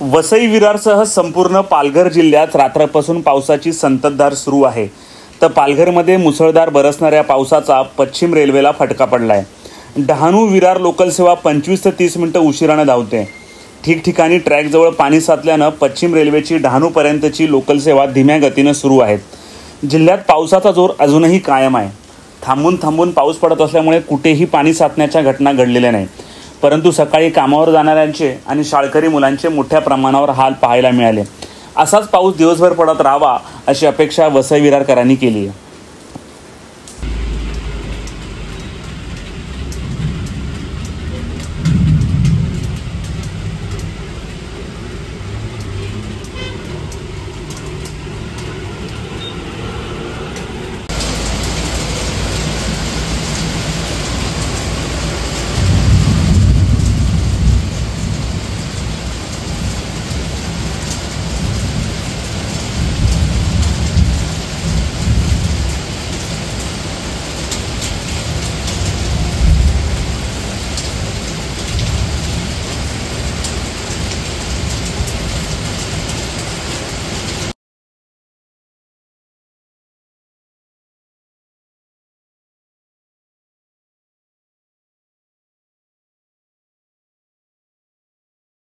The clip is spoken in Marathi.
वसई विरारसह संपूर्ण पालघर जिल्ह्यात रात्रपासून पावसाची संततधार सुरू आहे. तर पालघरमध्ये मुसळधार बरसणाऱ्या पावसाचा पश्चिम रेल्वेला फटका पडलाय. डहाणू विरार लोकल सेवा 25 ते 30 मिनिटं उशिराने धावते. ठिकठिकाणी ट्रॅकजवळ पाणी साचल्यानं पश्चिम रेल्वेची डहाणूपर्यंतची लोकल सेवा धीम्या गतीनं सुरू आहेत. जिल्ह्यात पावसाचा जोर अजूनही कायम आहे. थांबून थांबून पाऊस पडत असल्यामुळे कुठेही पाणी साचण्याच्या घटना घडलेल्या नाही. परंतु सकाळी कामावर जाणाऱ्यांचे आणि शाळकरी मुलांचे मोठ्या प्रमाणावर हाल पाहायला मिळाले. असाच पाऊस दिवसभर पडत राहावा अशी अपेक्षा वसई विरारकरांनी केली आहे.